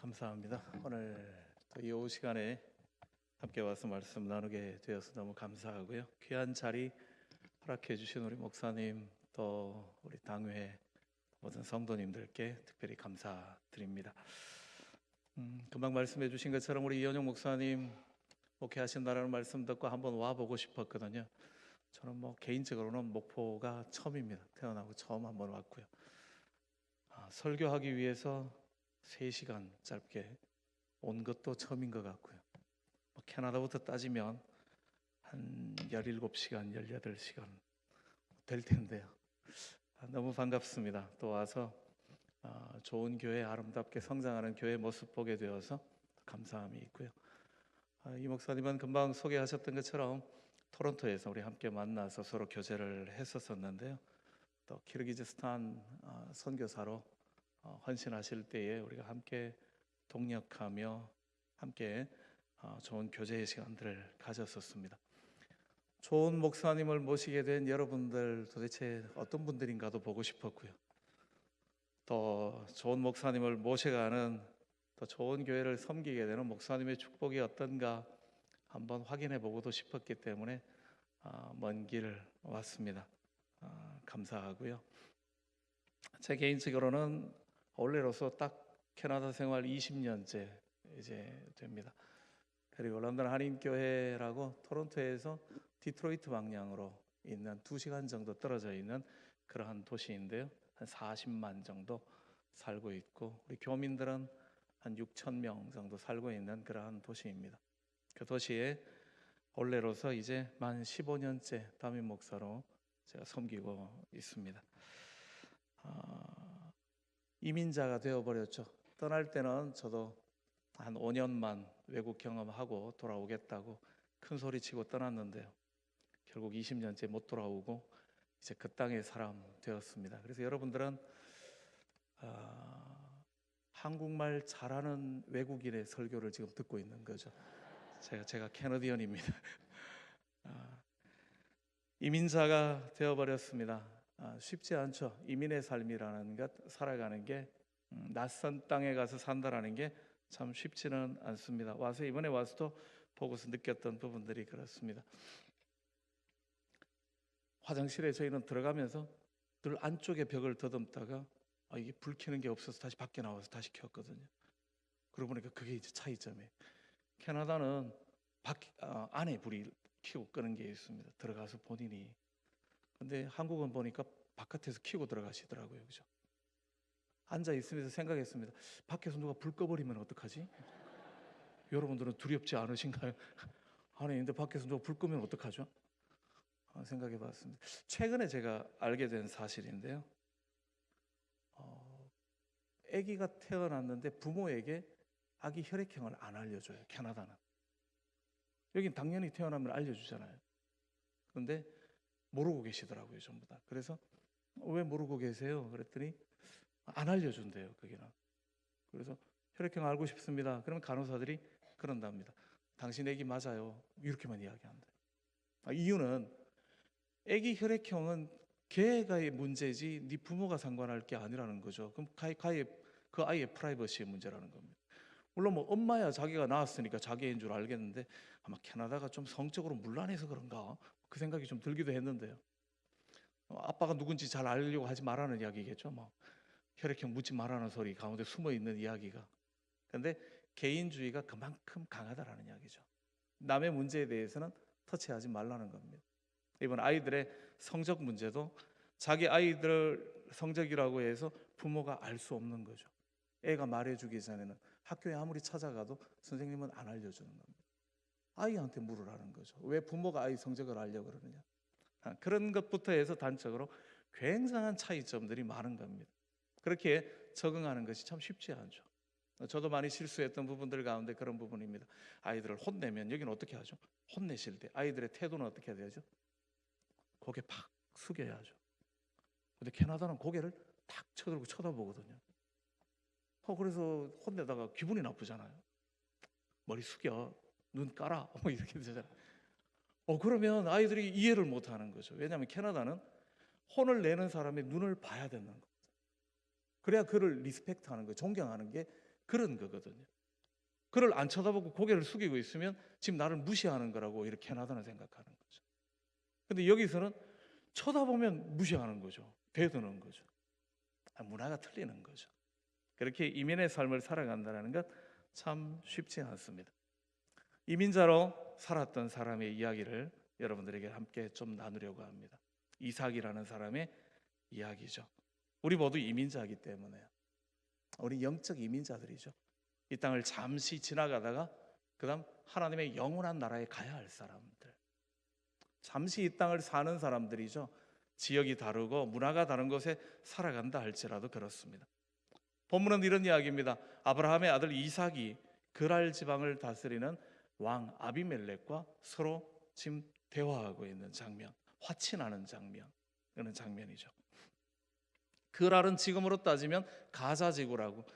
감사합니다. 오늘 또 이 오후 시간에 함께 와서 말씀 나누게 되어서 너무 감사하고요. 귀한 자리 허락해 주신 우리 목사님 또 우리 당회 모든 성도님들께 특별히 감사드립니다. 금방 말씀해 주신 것처럼 우리 이현용 목사님 목회하신다라는 말씀 듣고 한번 와보고 싶었거든요. 저는 개인적으로는 목포가 처음입니다. 태어나고 처음 한번 왔고요. 설교하기 위해서 3시간 짧게 온 것도 처음인 것 같고요. 캐나다부터 따지면 한 17시간, 18시간 될 텐데요. 너무 반갑습니다. 또 와서 좋은 교회, 아름답게 성장하는 교회 모습 보게 되어서 감사함이 있고요. 이 목사님은 금방 소개하셨던 것처럼 토론토에서 우리 함께 만나서 서로 교제를 했었는데요. 또 키르기즈스탄 선교사로 헌신하실 때에 우리가 함께 동역하며 함께 좋은 교제의 시간들을 가졌었습니다. 좋은 목사님을 모시게 된 여러분들 도대체 어떤 분들인가도 보고 싶었고요. 또 좋은 목사님을 모셔가는 또 좋은 교회를 섬기게 되는 목사님의 축복이 어떤가 한번 확인해 보고도 싶었기 때문에 먼 길 왔습니다. 감사하고요. 제 개인적으로는 올해로서 딱 캐나다 생활 20년째 이제 됩니다. 그리고 런던 한인교회라고 토론토에서 디트로이트 방향으로 있는 2시간 정도 떨어져 있는 그러한 도시인데요. 한 40만 정도 살고 있고 우리 교민들은 한 6천 명 정도 살고 있는 그러한 도시입니다. 그 도시에 올해로서 이제 만 15년째 담임 목사로 제가 섬기고 있습니다. 이민자가 되어버렸죠. 떠날 때는 저도 한 5년만 외국 경험하고 돌아오겠다고 큰 소리치고 떠났는데요. 결국 20년째 못 돌아오고 이제 그 땅의 사람 되었습니다. 그래서 여러분들은 한국말 잘하는 외국인의 설교를 지금 듣고 있는 거죠. 제가 캐너디언입니다. 이민자가 되어버렸습니다. 쉽지 않죠. 이민의 삶이라는 것, 살아가는 게 낯선 땅에 가서 산다라는 게 참 쉽지는 않습니다. 와서 이번에 와서도 보고서 느꼈던 부분들이 그렇습니다. 화장실에 저희는 들어가면서 늘 안쪽에 벽을 더듬다가 이게 불 켜는 게 없어서 다시 밖에 나와서 다시 켰거든요. 그러고 보니까 그게 이제 차이점이에요. 캐나다는 안에 불이 켜고 끄는 게 있습니다. 들어가서 본인이. 근데 한국은 보니까 바깥에서 켜고 들어가시더라고요. 그죠? 앉아 있으면서 생각했습니다. 밖에서 누가 불 꺼버리면 어떡하지? 여러분들은 두렵지 않으신가요? 안에 있는데 밖에서 누가 불 끄면 어떡하죠? 생각해 봤습니다. 최근에 제가 알게 된 사실인데요. 아기가 태어났는데 부모에게 아기 혈액형을 안 알려줘요. 캐나다는. 여긴 당연히 태어나면 알려주잖아요. 그런데 모르고 계시더라고요. 전부 다. 그래서 왜 모르고 계세요? 그랬더니 안 알려준대요. 거기는. 그래서 혈액형 알고 싶습니다. 그러면 간호사들이 그런답니다. 당신 아기 맞아요. 이렇게만 이야기한다. 이유는 아기 혈액형은 걔가의 문제지 네 부모가 상관할 게 아니라는 거죠. 그럼 그 아이의 프라이버시의 문제라는 겁니다. 물론 엄마야 자기가 낳았으니까 자기 애인 줄 알겠는데 아마 캐나다가 좀 성적으로 문란해서 그런가 그 생각이 좀 들기도 했는데요. 아빠가 누군지 잘 알려고 하지 말라는 이야기겠죠. 혈액형 묻지 말라는 소리 가운데 숨어 있는 이야기가. 그런데 개인주의가 그만큼 강하다라는 이야기죠. 남의 문제에 대해서는 터치하지 말라는 겁니다. 이번 아이들의 성적 문제도 자기 아이들 성적이라고 해서 부모가 알 수 없는 거죠. 애가 말해주기 전에는 학교에 아무리 찾아가도 선생님은 안 알려주는 겁니다. 아이한테 물으라는 거죠. 왜 부모가 아이 성적을 알려고 그러느냐. 그런 것부터 해서 단적으로 굉장한 차이점들이 많은 겁니다. 그렇게 적응하는 것이 참 쉽지 않죠. 저도 많이 실수했던 부분들 가운데 그런 부분입니다. 아이들을 혼내면 여기는 어떻게 하죠? 혼내실 때 아이들의 태도는 어떻게 해야 되죠? 고개 팍 숙여야죠. 근데 캐나다는 고개를 탁 쳐들고 쳐다보거든요. 그래서 혼내다가 기분이 나쁘잖아요. 머리 숙여, 눈 깔아, 이렇게 되잖아요. 그러면 아이들이 이해를 못하는 거죠. 왜냐하면 캐나다는 혼을 내는 사람의 눈을 봐야 되는 겁니다. 그래야 그를 리스펙트하는 거예요. 존경하는 게 그런 거거든요. 그를 안 쳐다보고 고개를 숙이고 있으면 지금 나를 무시하는 거라고 이렇게 캐나다는 생각하는 거죠. 근데 여기서는 쳐다보면 무시하는 거죠. 대드는 거죠. 문화가 틀리는 거죠. 그렇게 이민의 삶을 살아간다는 것 참 쉽지 않습니다. 이민자로 살았던 사람의 이야기를 여러분들에게 함께 좀 나누려고 합니다. 이삭이라는 사람의 이야기죠. 우리 모두 이민자이기 때문에 우리 영적 이민자들이죠. 이 땅을 잠시 지나가다가 그다음 하나님의 영원한 나라에 가야 할 사람들, 잠시 이 땅을 사는 사람들이죠. 지역이 다르고 문화가 다른 곳에 살아간다 할지라도 그렇습니다. 본문은 이런 이야기입니다. 아브라함의 아들 이삭이 그랄 지방을 다스리는 왕 아비멜렉과 서로 지금 대화하고 있는 장면, 화친하는 장면, 그런 장면이죠. 그랄은 지금으로 따지면 가자 지구라고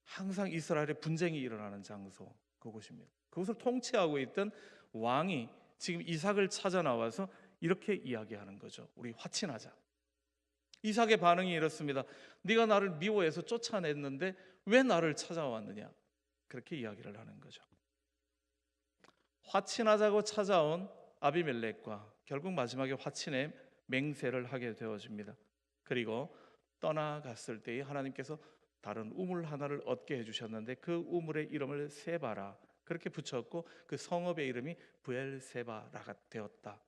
항상 이스라엘의 분쟁이 일어나는 장소, 그곳입니다. 그곳을 통치하고 있던 왕이 지금 이삭을 찾아 나와서 이렇게 이야기하는 거죠. 우리 화친하자. 이삭의 반응이 이렇습니다. 네가 나를 미워해서 쫓아냈는데 왜 나를 찾아왔느냐, 그렇게 이야기를 하는 거죠. 화친하자고 찾아온 아비멜렉과 결국 마지막에 화친의 맹세를 하게 되어집니다. 그리고 떠나갔을 때에 하나님께서 다른 우물 하나를 얻게 해주셨는데 그 우물의 이름을 세바라 그렇게 붙였고 그 성읍의 이름이 브엘세바라가 되었다.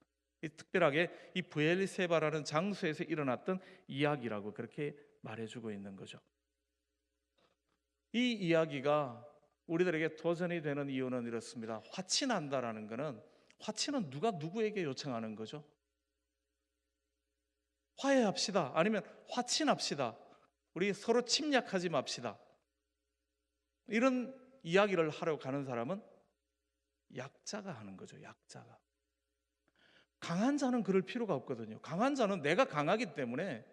특별하게 이 브엘세바라는 장소에서 일어났던 이야기라고 그렇게 말해주고 있는 거죠. 이 이야기가 우리들에게 도전이 되는 이유는 이렇습니다. 화친한다라는 것은, 화친은 누가 누구에게 요청하는 거죠? 화해합시다, 아니면 화친합시다, 우리 서로 침략하지 맙시다, 이런 이야기를 하려고 가는 사람은 약자가 하는 거죠. 약자가. 강한 자는 그럴 필요가 없거든요. 강한 자는 내가 강하기 때문에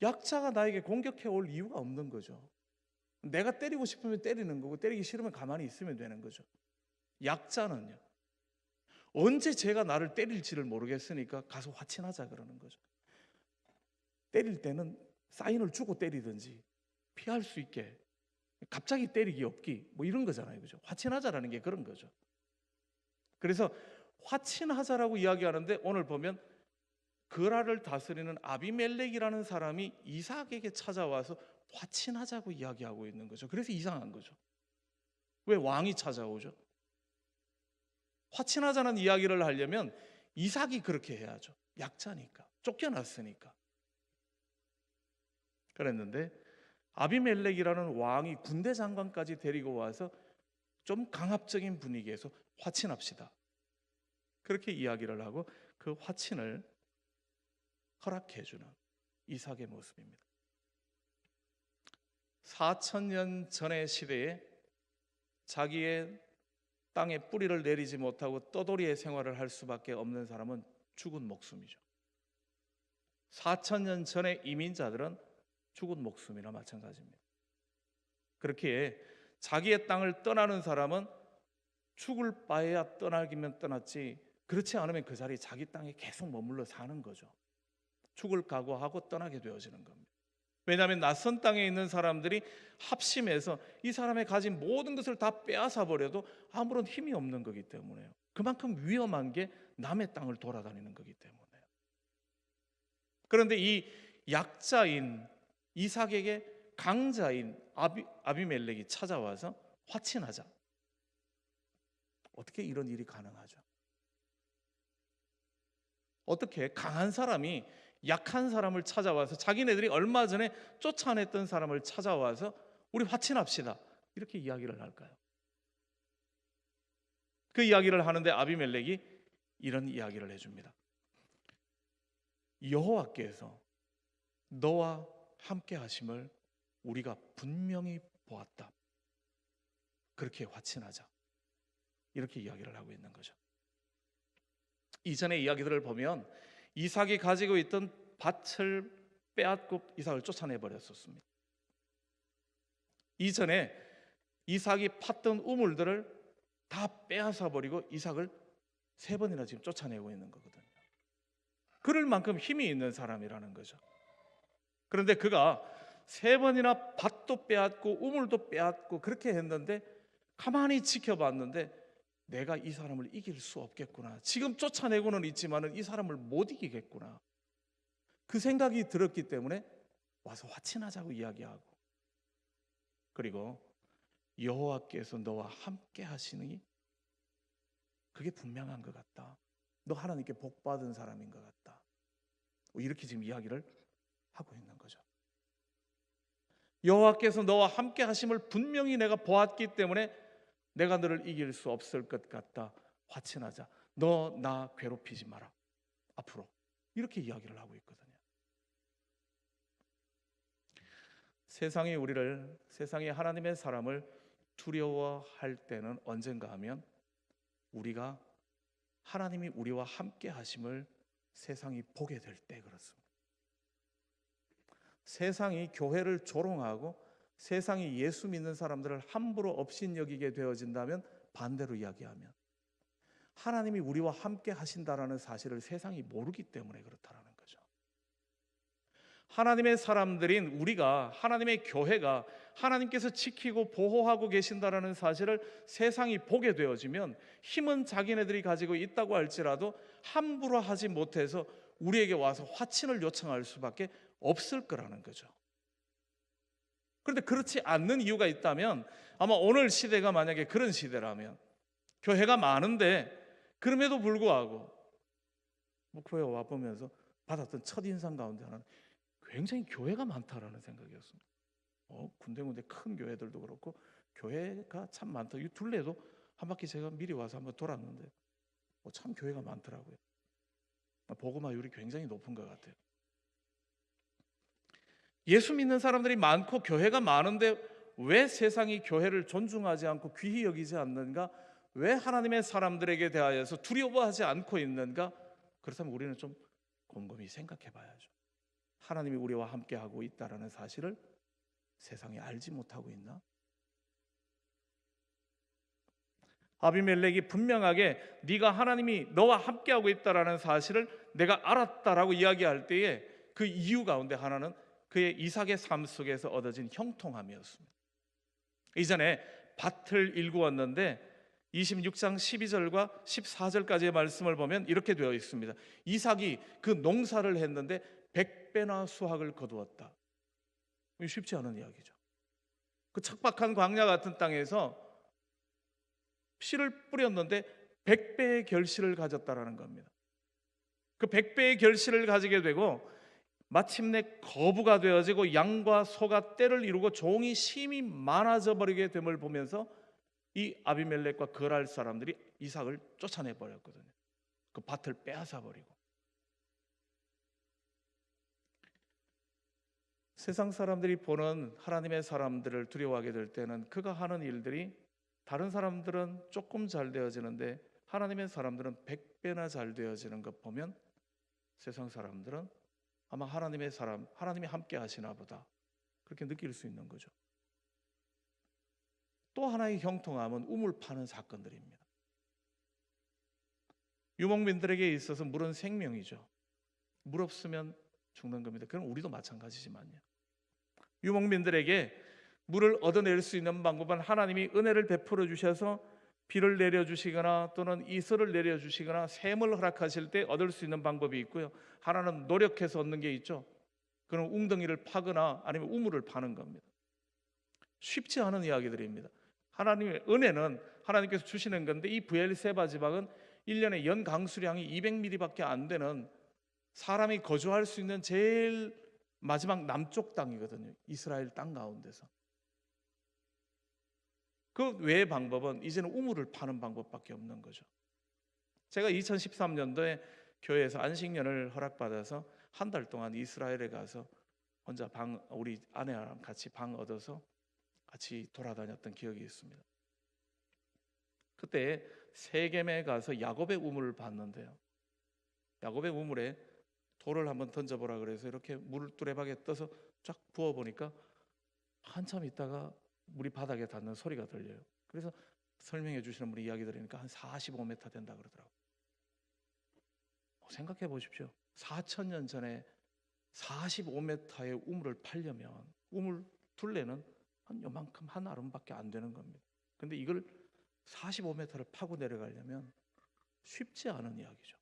약자가 나에게 공격해 올 이유가 없는 거죠. 내가 때리고 싶으면 때리는 거고 때리기 싫으면 가만히 있으면 되는 거죠. 약자는요, 언제 제가 나를 때릴지를 모르겠으니까 가서 화친하자 그러는 거죠. 때릴 때는 사인을 주고 때리든지 피할 수 있게, 갑자기 때리기 없기, 뭐 이런 거잖아요. 그죠? 화친하자라는 게 그런 거죠. 그래서 화친하자라고 이야기하는데 오늘 보면 그랄을 다스리는 아비멜렉이라는 사람이 이삭에게 찾아와서 화친하자고 이야기하고 있는 거죠. 그래서 이상한 거죠. 왜 왕이 찾아오죠? 화친하자는 이야기를 하려면 이삭이 그렇게 해야죠. 약자니까, 쫓겨났으니까. 그랬는데 아비멜렉이라는 왕이 군대 장관까지 데리고 와서 좀 강압적인 분위기에서 화친합시다, 그렇게 이야기를 하고 그 화친을 허락해주는 이삭의 모습입니다. 4,000년 전의 시대에 자기의 땅에 뿌리를 내리지 못하고 떠돌이의 생활을 할 수밖에 없는 사람은 죽은 목숨이죠. 4,000년 전의 이민자들은 죽은 목숨이나 마찬가지입니다. 그렇게 자기의 땅을 떠나는 사람은 죽을 바에야 떠나기면 떠났지, 그렇지 않으면 그 자리에 자기 땅에 계속 머물러 사는 거죠. 죽을 각오하고 떠나게 되어지는 겁니다. 왜냐하면 낯선 땅에 있는 사람들이 합심해서 이 사람의 가진 모든 것을 다 빼앗아 버려도 아무런 힘이 없는 거기 때문에요. 그만큼 위험한 게 남의 땅을 돌아다니는 거기 때문에요. 그런데 이 약자인 이삭에게 강자인 아비멜렉이 찾아와서 화친하자. 어떻게 이런 일이 가능하죠? 어떻게 강한 사람이 약한 사람을 찾아와서, 자기네들이 얼마 전에 쫓아냈던 사람을 찾아와서 우리 화친합시다, 이렇게 이야기를 할까요? 그 이야기를 하는데 아비멜렉이 이런 이야기를 해줍니다. 여호와께서 너와 함께 하심을 우리가 분명히 보았다. 그렇게 화친하자, 이렇게 이야기를 하고 있는 거죠. 이전의 이야기들을 보면 이삭이 가지고 있던 밭을 빼앗고 이삭을 쫓아내버렸었습니다. 이전에 이삭이 팠던 우물들을 다 빼앗아 버리고 이삭을 3번이나 지금 쫓아내고 있는 거거든요. 그럴 만큼 힘이 있는 사람이라는 거죠. 그런데 그가 3번이나 밭도 빼앗고 우물도 빼앗고 그렇게 했는데 가만히 지켜봤는데 내가 이 사람을 이길 수 없겠구나. 지금 쫓아내고는 있지만은 이 사람을 못 이기겠구나. 그 생각이 들었기 때문에 와서 화친하자고 이야기하고, 그리고 여호와께서 너와 함께 하시니 그게 분명한 것 같다. 너 하나님께 복 받은 사람인 것 같다. 이렇게 지금 이야기를 하고 있는 거죠. 여호와께서 너와 함께 하심을 분명히 내가 보았기 때문에 내가 너를 이길 수 없을 것 같다. 화친하자. 너 나 괴롭히지 마라. 앞으로. 이렇게 이야기를 하고 있거든요. 세상이 하나님의 사람을 두려워할 때는 언젠가 하면 우리가 하나님이 우리와 함께 하심을 세상이 보게 될 때 그렇습니다. 세상이 교회를 조롱하고 세상이 예수 믿는 사람들을 함부로 업신여기게 되어진다면 반대로 이야기하면 하나님이 우리와 함께 하신다라는 사실을 세상이 모르기 때문에 그렇다라는 거죠. 하나님의 사람들인 우리가, 하나님의 교회가 하나님께서 지키고 보호하고 계신다라는 사실을 세상이 보게 되어지면 힘은 자기네들이 가지고 있다고 할지라도 함부로 하지 못해서 우리에게 와서 화친을 요청할 수밖에 없을 거라는 거죠. 그런데 그렇지 않는 이유가 있다면, 아마 오늘 시대가 만약에 그런 시대라면, 교회가 많은데 그럼에도 불구하고 교회 와보면서 받았던 첫인상 가운데 하나는 굉장히 교회가 많다라는 생각이었습니다. 군데군데 큰 교회들도 그렇고 교회가 참 많다. 이 둘레도 한 바퀴 제가 미리 와서 한번 돌았는데 참 교회가 많더라고요. 복음화율이 굉장히 높은 것 같아요. 예수 믿는 사람들이 많고 교회가 많은데 왜 세상이 교회를 존중하지 않고 귀히 여기지 않는가? 왜 하나님의 사람들에게 대하여서 두려워하지 않고 있는가? 그렇다면 우리는 좀 곰곰이 생각해 봐야죠. 하나님이 우리와 함께하고 있다는 사실을 세상이 알지 못하고 있나? 아비멜렉이 분명하게 네가 하나님이 너와 함께하고 있다는 사실을 내가 알았다라고 이야기할 때에 그 이유 가운데 하나는 그의 이삭의 삶 속에서 얻어진 형통함이었습니다. 이전에 밭을 일구었는데 26장 12절과 14절까지의 말씀을 보면 이렇게 되어 있습니다. 이삭이 그 농사를 했는데 100배나 수확을 거두었다. 쉽지 않은 이야기죠. 그 척박한 광야 같은 땅에서 씨를 뿌렸는데 100배의 결실을 가졌다라는 겁니다. 그 100배의 결실을 가지게 되고 마침내 거부가 되어지고 양과 소가 떼를 이루고 종이 심히 많아져 버리게 됨을 보면서 이 아비멜렉과 거랄 사람들이 이삭을 쫓아내 버렸거든요. 그 밭을 빼앗아 버리고. 세상 사람들이 보는 하나님의 사람들을 두려워하게 될 때는 그가 하는 일들이 다른 사람들은 조금 잘 되어지는데 하나님의 사람들은 100배나 잘 되어지는 것 보면 세상 사람들은 아마 하나님이 함께 하시나 보다 그렇게 느낄 수 있는 거죠. 또 하나의 형통함은 우물 파는 사건들입니다. 유목민들에게 있어서 물은 생명이죠. 물 없으면 죽는 겁니다. 그럼 우리도 마찬가지지만요. 유목민들에게 물을 얻어낼 수 있는 방법은 하나님이 은혜를 베풀어 주셔서 비를 내려주시거나 또는 이슬을 내려주시거나 샘을 허락하실 때 얻을 수 있는 방법이 있고요. 하나는 노력해서 얻는 게 있죠. 그럼 웅덩이를 파거나 아니면 우물을 파는 겁니다. 쉽지 않은 이야기들입니다. 하나님의 은혜는 하나님께서 주시는 건데 이 브엘세바 지방은 1년에 연 강수량이 200mm밖에 안 되는 사람이 거주할 수 있는 제일 마지막 남쪽 땅이거든요. 이스라엘 땅 가운데서. 그 외의 방법은 이제는 우물을 파는 방법밖에 없는 거죠. 제가 2013년도에 교회에서 안식년을 허락받아서 한 달 동안 이스라엘에 가서 혼자 우리 아내랑 같이 방 얻어서 같이 돌아다녔던 기억이 있습니다. 그때 세겜에 가서 야곱의 우물을 봤는데요. 야곱의 우물에 돌을 한번 던져보라 그래서 이렇게 물 두레박에 떠서 쫙 부어보니까 한참 있다가 물이 바닥에 닿는 소리가 들려요. 그래서 설명해 주시는 분이 이야기 들으니까 한 45m 된다 그러더라고요. 생각해 보십시오. 4,000년 전에 45m의 우물을 파려면 우물 둘레는 한 요만큼 한 아름밖에 안 되는 겁니다. 근데 이걸 45m를 파고 내려가려면 쉽지 않은 이야기죠.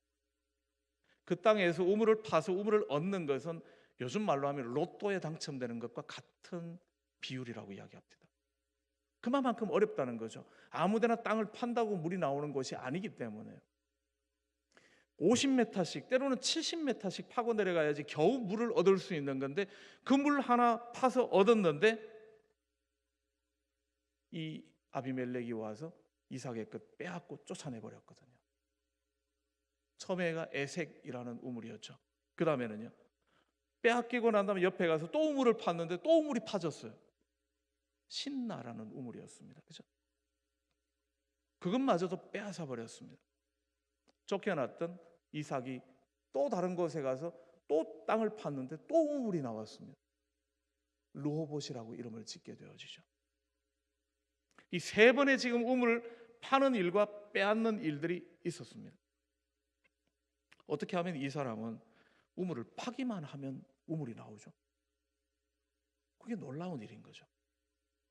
그 땅에서 우물을 파서 우물을 얻는 것은 요즘 말로 하면 로또에 당첨되는 것과 같은 비율이라고 이야기합니다. 그만큼 어렵다는 거죠. 아무데나 땅을 판다고 물이 나오는 것이 아니기 때문에 50m씩 때로는 70m씩 파고 내려가야지 겨우 물을 얻을 수 있는 건데, 그 물 하나 파서 얻었는데 이 아비멜렉이 와서 이삭의 것 빼앗고 쫓아내 버렸거든요. 처음에가 에색이라는 우물이었죠. 그 다음에는요, 빼앗기고 난 다음에 옆에 가서 또 우물을 팠는데 또 우물이 파졌어요. 신나라는 우물이었습니다. 그죠? 그것마저도 빼앗아 버렸습니다. 쫓겨났던 이삭이 또 다른 곳에 가서 또 땅을 팠는데 또 우물이 나왔습니다. 르호봇이라고 이름을 짓게 되어지죠. 이 세 번의 지금 우물을 파는 일과 빼앗는 일들이 있었습니다. 어떻게 하면 이 사람은 우물을 파기만 하면 우물이 나오죠? 그게 놀라운 일인 거죠.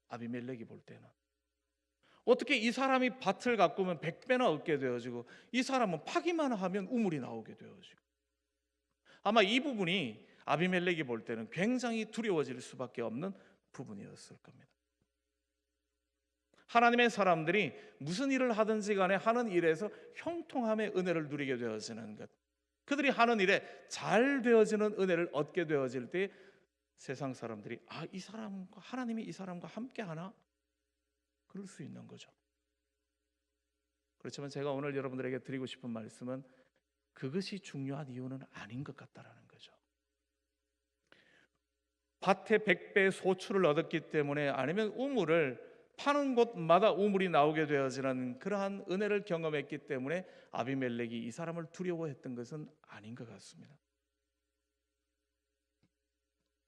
아비멜렉이 볼 때는 어떻게 이 사람이 밭을 가꾸면 100배나 얻게 되어지고 이 사람은 파기만 하면 우물이 나오게 되어지고, 아마 이 부분이 아비멜렉이 볼 때는 굉장히 두려워질 수밖에 없는 부분이었을 겁니다. 하나님의 사람들이 무슨 일을 하든지 간에 하는 일에서 형통함의 은혜를 누리게 되어지는 것, 그들이 하는 일에 잘 되어지는 은혜를 얻게 되어질 때 세상 사람들이 이 사람과 하나님이 이 사람과 함께 하나? 그럴 수 있는 거죠. 그렇지만 제가 오늘 여러분들에게 드리고 싶은 말씀은 그것이 중요한 이유는 아닌 것 같다라는 거죠. 밭에 100배의 소출을 얻었기 때문에, 아니면 우물을 파는 곳마다 우물이 나오게 되어지는 그러한 은혜를 경험했기 때문에 아비멜렉이 이 사람을 두려워했던 것은 아닌 것 같습니다.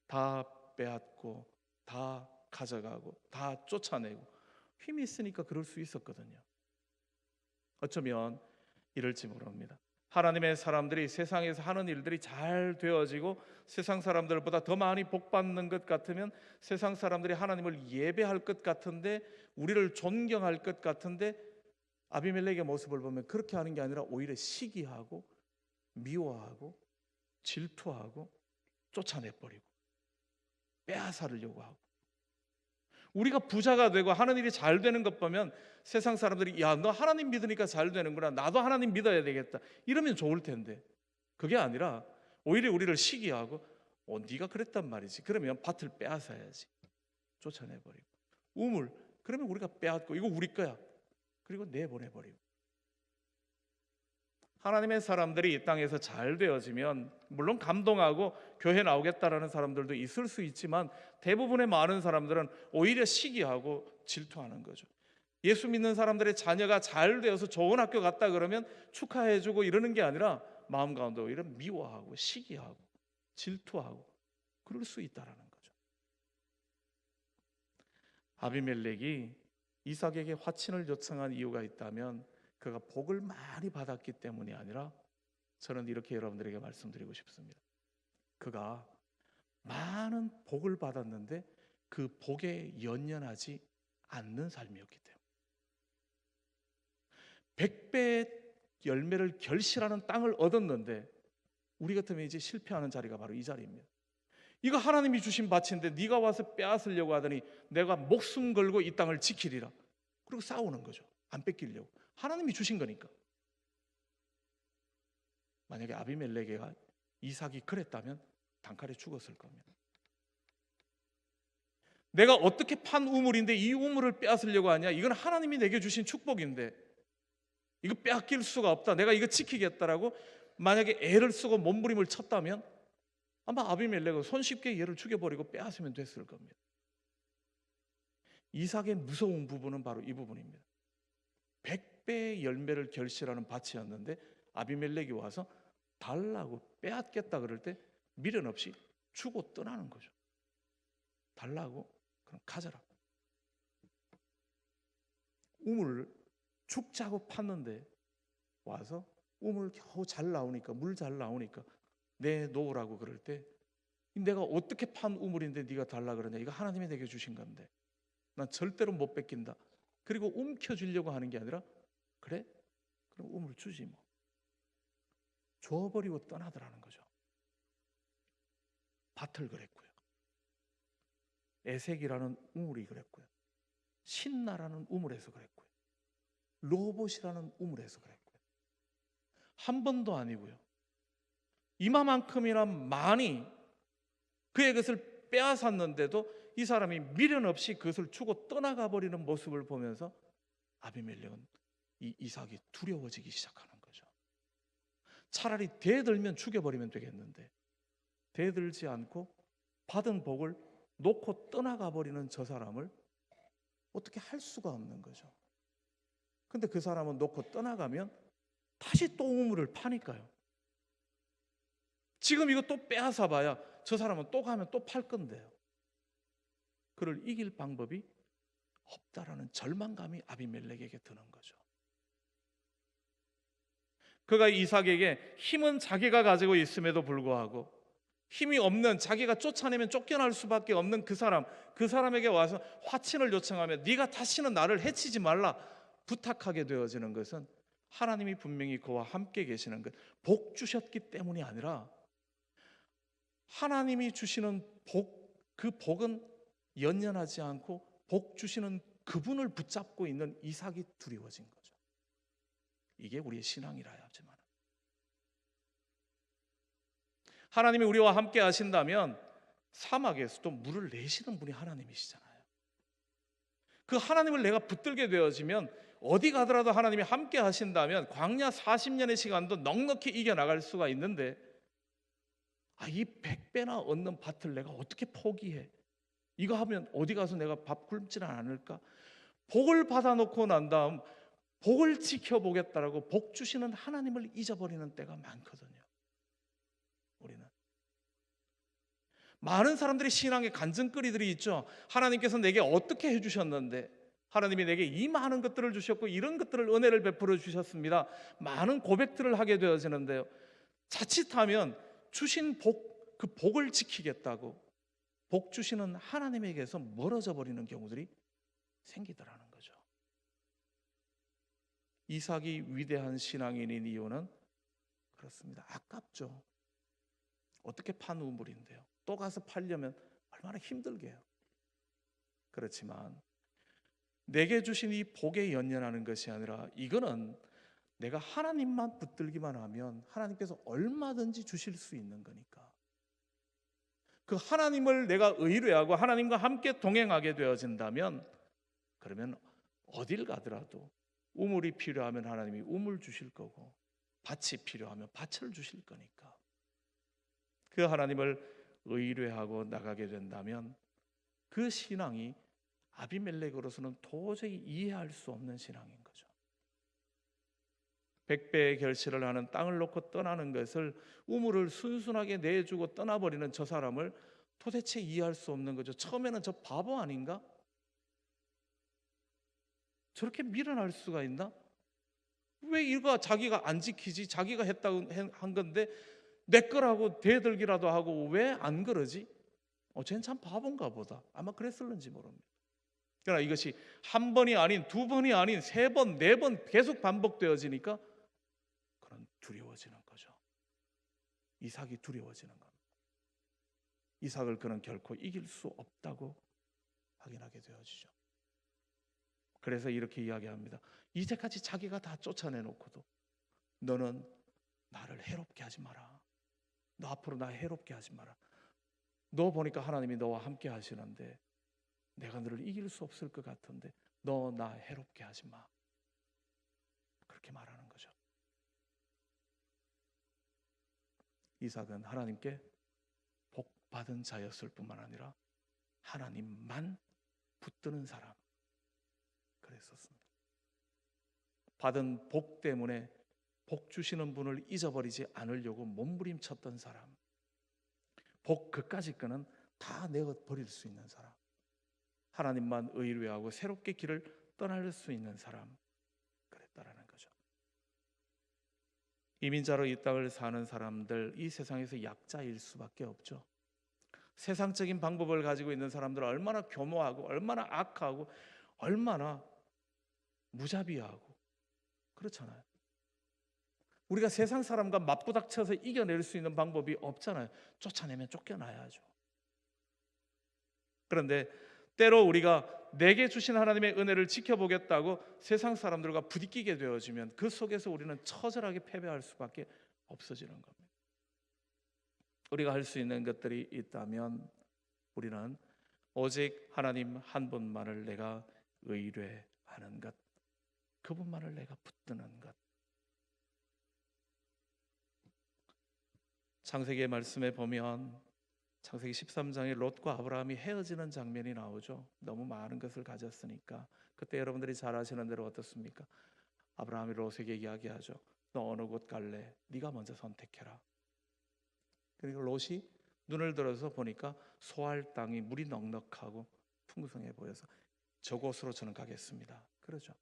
다 빼앗고 다 가져가고 다 쫓아내고 힘이 있으니까 그럴 수 있었거든요. 어쩌면 이럴지 모릅니다. 하나님의 사람들이 세상에서 하는 일들이 잘 되어지고 세상 사람들보다 더 많이 복받는 것 같으면, 세상 사람들이 하나님을 예배할 것 같은데, 우리를 존경할 것 같은데, 아비멜렉의 모습을 보면 그렇게 하는 게 아니라 오히려 시기하고 미워하고 질투하고 쫓아내버리고 빼앗으려고 하고, 우리가 부자가 되고 하는 일이 잘 되는 것 보면 세상 사람들이 너 하나님 믿으니까 잘 되는구나, 나도 하나님 믿어야 되겠다, 이러면 좋을 텐데, 그게 아니라 오히려 우리를 시기하고 네가 그랬단 말이지, 그러면 밭을 빼앗아야지, 쫓아내버리고, 우물 그러면 우리가 빼앗고 이거 우리 거야, 그리고 내보내버리고. 하나님의 사람들이 이 땅에서 잘 되어지면 물론 감동하고 교회 나오겠다라는 사람들도 있을 수 있지만, 대부분의 많은 사람들은 오히려 시기하고 질투하는 거죠. 예수 믿는 사람들의 자녀가 잘 되어서 좋은 학교 갔다 그러면 축하해주고 이러는 게 아니라 마음 가운데 오히려 미워하고 시기하고 질투하고 그럴 수 있다라는 거죠. 아비멜렉이 이삭에게 화친을 요청한 이유가 있다면 그가 복을 많이 받았기 때문이 아니라, 저는 이렇게 여러분들에게 말씀드리고 싶습니다. 그가 많은 복을 받았는데 그 복에 연연하지 않는 삶이었기 때문에, 100배의 열매를 결실하는 땅을 얻었는데 우리 같으면 이제 실패하는 자리가 바로 이 자리입니다. 이거 하나님이 주신 밭인데 네가 와서 빼앗으려고 하더니 내가 목숨 걸고 이 땅을 지키리라, 그리고 싸우는 거죠. 안 뺏기려고, 하나님이 주신 거니까. 만약에 아비멜렉이가 이삭이 그랬다면 단칼에 죽었을 겁니다. 내가 어떻게 판 우물인데 이 우물을 빼앗으려고 하냐, 이건 하나님이 내게 주신 축복인데 이거 빼앗길 수가 없다, 내가 이거 지키겠다라고 만약에 애를 쓰고 몸부림을 쳤다면 아마 아비멜렉은 손쉽게 얘를 죽여버리고 빼앗으면 됐을 겁니다. 이삭의 무서운 부분은 바로 이 부분입니다. 100배의 열매를 결실하는 밭이었는데 아비멜렉이 와서 달라고 빼앗겠다 그럴 때 미련 없이 주고 떠나는 거죠. 달라고? 그럼 가져라. 우물을 죽자고 팠는데 와서 우물 겨우 잘 나오니까, 물 잘 나오니까 내놓으라고 그럴 때 내가 어떻게 판 우물인데 네가 달라 그러냐? 이거 하나님이 내게 주신 건데 난 절대로 못 뺏긴다. 그리고 움켜쥐려고 하는 게 아니라 그래? 그럼 우물 주지 뭐. 줘버리고 떠나더라는 거죠. 밭을 그랬고요. 에색이라는 우물이 그랬고요. 신나라는 우물에서 그랬고요. 로봇이라는 우물에서 그랬고요. 한 번도 아니고요. 이마만큼이나 많이 그의 것을 빼앗았는데도 이 사람이 미련 없이 그것을 주고 떠나가 버리는 모습을 보면서 아비멜렉은 이 이삭이 두려워지기 시작하는 거죠. 차라리 대들면 죽여버리면 되겠는데 대들지 않고 받은 복을 놓고 떠나가 버리는 저 사람을 어떻게 할 수가 없는 거죠. 근데 그 사람은 놓고 떠나가면 다시 또 우물을 파니까요. 지금 이거 또 빼앗아 봐야 저 사람은 또 가면 또 팔 건데요. 그를 이길 방법이 없다라는 절망감이 아비멜렉에게 드는 거죠. 그가 이삭에게 힘은 자기가 가지고 있음에도 불구하고 힘이 없는, 자기가 쫓아내면 쫓겨날 수밖에 없는 그 사람에게 와서 화친을 요청하며 네가 다시는 나를 해치지 말라 부탁하게 되어지는 것은 하나님이 분명히 그와 함께 계시는 것, 복 주셨기 때문이 아니라 하나님이 주시는 복, 그 복은 연연하지 않고 복 주시는 그분을 붙잡고 있는 이삭이 두려워진 거죠. 이게 우리의 신앙이라 하지만 하나님이 우리와 함께 하신다면 사막에서도 물을 내시는 분이 하나님이시잖아요. 그 하나님을 내가 붙들게 되어지면 어디 가더라도 하나님이 함께 하신다면 광야 40년의 시간도 넉넉히 이겨나갈 수가 있는데 이 100배나 얻는 밭을 내가 어떻게 포기해? 이거 하면 어디 가서 내가 밥 굶지는 않을까? 복을 받아놓고 난 다음 복을 지켜보겠다라고 복 주시는 하나님을 잊어버리는 때가 많거든요. 우리는 많은 사람들이 신앙의 간증거리들이 있죠. 하나님께서 내게 어떻게 해주셨는데, 하나님이 내게 이 많은 것들을 주셨고 이런 것들을 은혜를 베풀어 주셨습니다. 많은 고백들을 하게 되어지는데요, 자칫하면 주신 복, 그 복을 지키겠다고 복 주시는 하나님에게서 멀어져 버리는 경우들이 생기더라는 거죠. 이삭이 위대한 신앙인인 이유는 그렇습니다. 아깝죠. 어떻게 판 우물인데요. 또 가서 팔려면 얼마나 힘들게요. 그렇지만 내게 주신 이 복에 연연하는 것이 아니라 이거는 내가 하나님만 붙들기만 하면 하나님께서 얼마든지 주실 수 있는 거니까 그 하나님을 내가 의뢰하고 하나님과 함께 동행하게 되어진다면 그러면 어딜 가더라도 우물이 필요하면 하나님이 우물 주실 거고 밭이 필요하면 밭을 주실 거니까 그 하나님을 의뢰하고 나가게 된다면 그 신앙이 아비멜렉으로서는 도저히 이해할 수 없는 신앙인 거죠. 100배의 결실을 하는 땅을 놓고 떠나는 것을 우물을 순순하게 내주고 떠나버리는 저 사람을 도대체 이해할 수 없는 거죠. 처음에는 저 바보 아닌가? 저렇게 미련할 수가 있나? 왜 이거 자기가 안 지키지? 자기가 했다고 한 건데 내 거라고 대들기라도 하고 왜 안 그러지? 쟤는 참 바본가 보다. 아마 그랬을는지 모릅니다. 그러나 이것이 한 번이 아닌 두 번이 아닌 세 번, 네 번 계속 반복되어지니까 그는 두려워지는 거죠. 이삭이 두려워지는 겁니다. 이삭을 그는 결코 이길 수 없다고 확인하게 되어지죠. 그래서 이렇게 이야기합니다. 이제까지 자기가 다 쫓아내놓고도 너는 나를 해롭게 하지 마라. 너 앞으로 나 해롭게 하지 마라. 너 보니까 하나님이 너와 함께 하시는데 내가 너를 이길 수 없을 것 같은데 너 나 해롭게 하지 마. 그렇게 말하는 거죠. 이삭은 하나님께 복 받은 자였을 뿐만 아니라 하나님만 붙드는 사람 그랬었습니다. 받은 복 때문에 복 주시는 분을 잊어버리지 않으려고 몸부림쳤던 사람, 복 그까짓 거는 다 내어버릴 수 있는 사람, 하나님만 의뢰하고 새롭게 길을 떠날 수 있는 사람 그랬다라는 거죠. 이민자로 이 땅을 사는 사람들, 이 세상에서 약자일 수밖에 없죠. 세상적인 방법을 가지고 있는 사람들은 얼마나 교모하고 얼마나 악하고 얼마나 무자비하고 그렇잖아요. 우리가 세상 사람과 맞부닥쳐서 이겨낼 수 있는 방법이 없잖아요. 쫓아내면 쫓겨나야죠. 그런데 때로 우리가 내게 주신 하나님의 은혜를 지켜보겠다고 세상 사람들과 부딪히게 되어지면 그 속에서 우리는 처절하게 패배할 수밖에 없어지는 겁니다. 우리가 할 수 있는 것들이 있다면 우리는 오직 하나님 한 분만을 내가 의뢰하는 것, 그분만을 내가 붙드는 것. 창세기의 말씀에 보면 창세기 13장에 롯과 아브라함이 헤어지는 장면이 나오죠. 너무 많은 것을 가졌으니까. 그때 여러분들이 잘 아시는 대로 어떻습니까? 아브라함이 롯에게 이야기하죠. 너 어느 곳 갈래? 네가 먼저 선택해라. 그리고 롯이 눈을 들어서 보니까 소할 땅이 물이 넉넉하고 풍성해 보여서 저곳으로 저는 가겠습니다. 그러죠.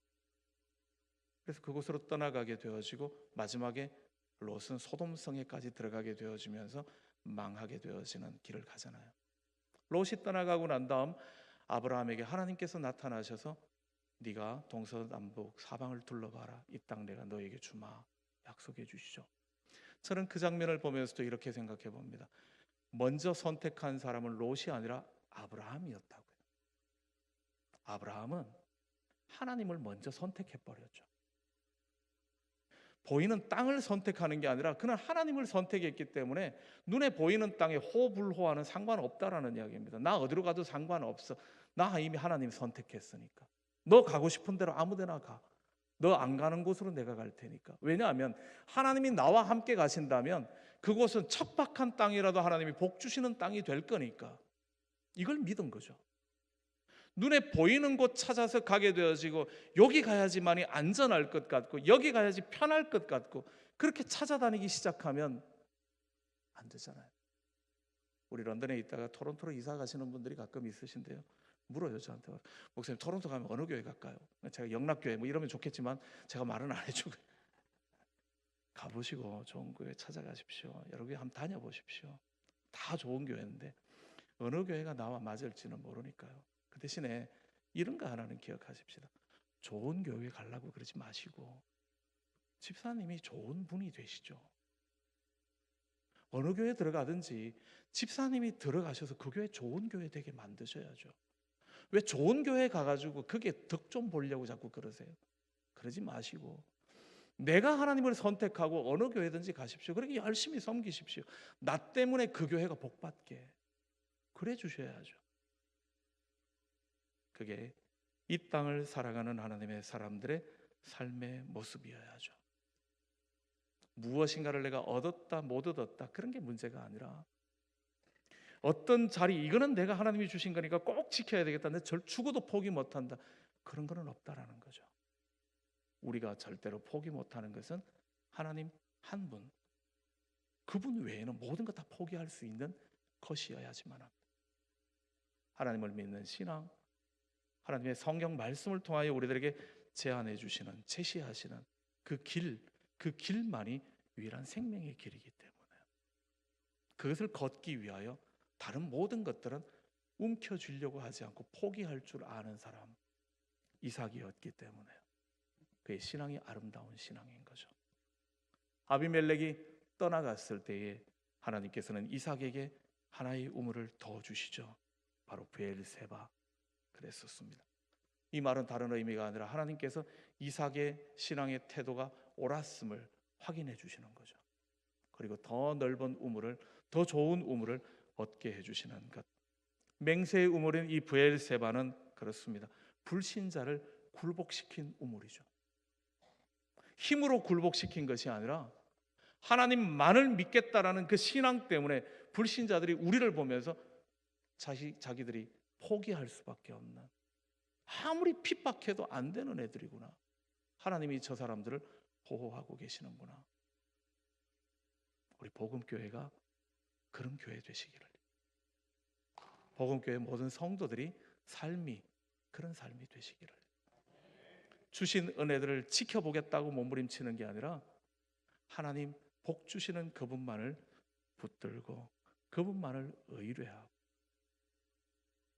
그래서 그곳으로 떠나가게 되어지고 마지막에 롯은 소돔성에까지 들어가게 되어지면서 망하게 되어지는 길을 가잖아요. 롯이 떠나가고 난 다음 아브라함에게 하나님께서 나타나셔서 네가 동서남북 사방을 둘러봐라. 이 땅 내가 너에게 주마. 약속해 주시죠. 저는 그 장면을 보면서도 이렇게 생각해 봅니다. 먼저 선택한 사람은 롯이 아니라 아브라함이었다고요. 아브라함은 하나님을 먼저 선택해 버렸죠. 보이는 땅을 선택하는 게 아니라 그는 하나님을 선택했기 때문에 눈에 보이는 땅에 호불호와는 상관없다라는 이야기입니다. 나 어디로 가도 상관없어. 나 이미 하나님 선택했으니까. 너 가고 싶은 대로 아무 데나 가. 너 안 가는 곳으로 내가 갈 테니까. 왜냐하면 하나님이 나와 함께 가신다면 그곳은 척박한 땅이라도 하나님이 복 주시는 땅이 될 거니까. 이걸 믿은 거죠. 눈에 보이는 곳 찾아서 가게 되어지고 여기 가야지만이 안전할 것 같고 여기 가야지 편할 것 같고 그렇게 찾아다니기 시작하면 안 되잖아요. 우리 런던에 있다가 토론토로 이사 가시는 분들이 가끔 있으신데요. 물어요 저한테. 목사님 토론토 가면 어느 교회 갈까요? 제가 영락교회 뭐 이러면 좋겠지만 제가 말은 안 해주고 가보시고 좋은 교회 찾아가십시오. 여러 교회 한번 다녀보십시오. 다 좋은 교회인데 어느 교회가 나와 맞을지는 모르니까요. 그 대신에 이런 거 하나는 기억하십시다. 좋은 교회 가려고 그러지 마시고 집사님이 좋은 분이 되시죠. 어느 교회 들어가든지 집사님이 들어가셔서 그 교회 좋은 교회 되게 만드셔야죠. 왜 좋은 교회 가가지고 그게 덕 좀 보려고 자꾸 그러세요? 그러지 마시고 내가 하나님을 선택하고 어느 교회든지 가십시오. 그렇게 열심히 섬기십시오. 나 때문에 그 교회가 복받게 그래 주셔야죠. 그게 이 땅을 살아가는 하나님의 사람들의 삶의 모습이어야죠. 무엇인가를 내가 얻었다 못 얻었다 그런 게 문제가 아니라 어떤 자리 이거는 내가 하나님이 주신 거니까 꼭 지켜야 되겠다. 근데 죽어도 포기 못한다. 그런 거는 없다라는 거죠. 우리가 절대로 포기 못하는 것은 하나님 한 분, 그분 외에는 모든 것 다 포기할 수 있는 것이어야지만 합니다. 하나님을 믿는 신앙, 하나님의 성경 말씀을 통하여 우리들에게 제안해 주시는, 제시하시는 그 길만이 유일한 생명의 길이기 때문에 그것을 걷기 위하여 다른 모든 것들은 움켜쥐려고 하지 않고 포기할 줄 아는 사람 이삭이었기 때문에 그의 신앙이 아름다운 신앙인 거죠. 아비멜렉이 떠나갔을 때에 하나님께서는 이삭에게 하나의 우물을 더 주시죠. 바로 브엘세바 그랬었습니다. 이 말은 다른 의미가 아니라 하나님께서 이삭의 신앙의 태도가 옳았음을 확인해 주시는 거죠. 그리고 더 넓은 우물을, 더 좋은 우물을 얻게 해주시는 것. 맹세의 우물인 이 브엘세바는 그렇습니다. 불신자를 굴복시킨 우물이죠. 힘으로 굴복시킨 것이 아니라 하나님만을 믿겠다라는 그 신앙 때문에 불신자들이 우리를 보면서 자기들이 포기할 수밖에 없는, 아무리 핍박해도 안 되는 애들이구나. 하나님이 저 사람들을 보호하고 계시는구나. 우리 복음교회가 그런 교회 되시기를, 복음교회 모든 성도들이 삶이 그런 삶이 되시기를, 주신 은혜들을 지켜보겠다고 몸부림치는 게 아니라 하나님 복 주시는 그분만을 붙들고 그분만을 의뢰하고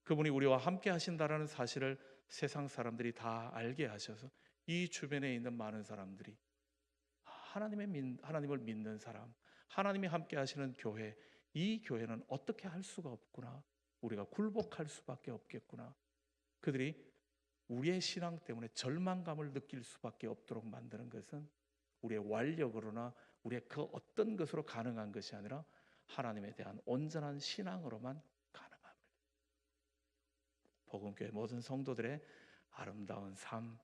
그분이 우리와 함께 하신다라는 사실을 세상 사람들이 다 알게 하셔서 이 주변에 있는 많은 사람들이 하나님을 믿는 사람, 하나님이 함께 하시는 교회, 이 교회는 어떻게 할 수가 없구나, 우리가 굴복할 수밖에 없겠구나, 그들이 우리의 신앙 때문에 절망감을 느낄 수밖에 없도록 만드는 것은 우리의 완력으로나 우리의 그 어떤 것으로 가능한 것이 아니라 하나님에 대한 온전한 신앙으로만 가능합니다. 복음교회 모든 성도들의 아름다운 삶,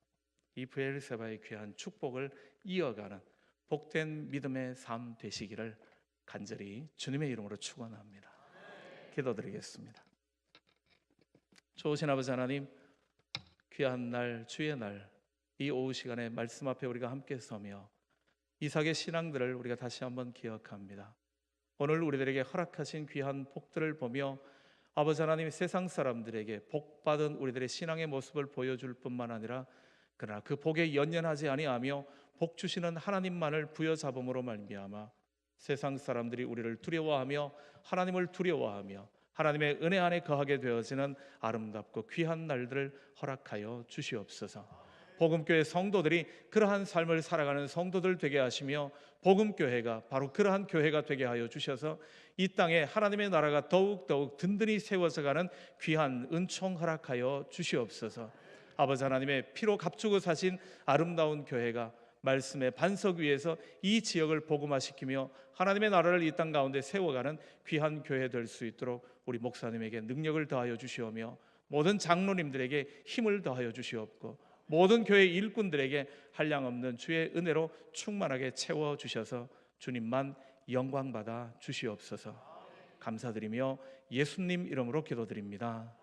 이 브엘세바의 귀한 축복을 이어가는 복된 믿음의 삶 되시기를 간절히 주님의 이름으로 축원합니다. 기도드리겠습니다. 좋으신 아버지 하나님, 귀한 날, 주의 날, 이 오후 시간에 말씀 앞에 우리가 함께 서며 이삭의 신앙들을 우리가 다시 한번 기억합니다. 오늘 우리들에게 허락하신 귀한 복들을 보며 아버지 하나님, 세상 사람들에게 복받은 우리들의 신앙의 모습을 보여줄 뿐만 아니라 그러나 그 복에 연연하지 아니하며 복 주시는 하나님만을 부여잡음으로 말미암아 세상 사람들이 우리를 두려워하며 하나님을 두려워하며 하나님의 은혜 안에 거하게 되어지는 아름답고 귀한 날들을 허락하여 주시옵소서. 복음교회 성도들이 그러한 삶을 살아가는 성도들 되게 하시며 복음교회가 바로 그러한 교회가 되게 하여 주셔서 이 땅에 하나님의 나라가 더욱더욱 든든히 세워져가는 귀한 은총 허락하여 주시옵소서. 아버지 하나님의 피로 값주고 사신 아름다운 교회가 말씀의 반석 위에서 이 지역을 복음화시키며 하나님의 나라를 이 땅 가운데 세워가는 귀한 교회 될 수 있도록 우리 목사님에게 능력을 더하여 주시오며 모든 장로님들에게 힘을 더하여 주시옵고 모든 교회 일꾼들에게 한량없는 주의 은혜로 충만하게 채워주셔서 주님만 영광받아 주시옵소서. 감사드리며 예수님 이름으로 기도드립니다.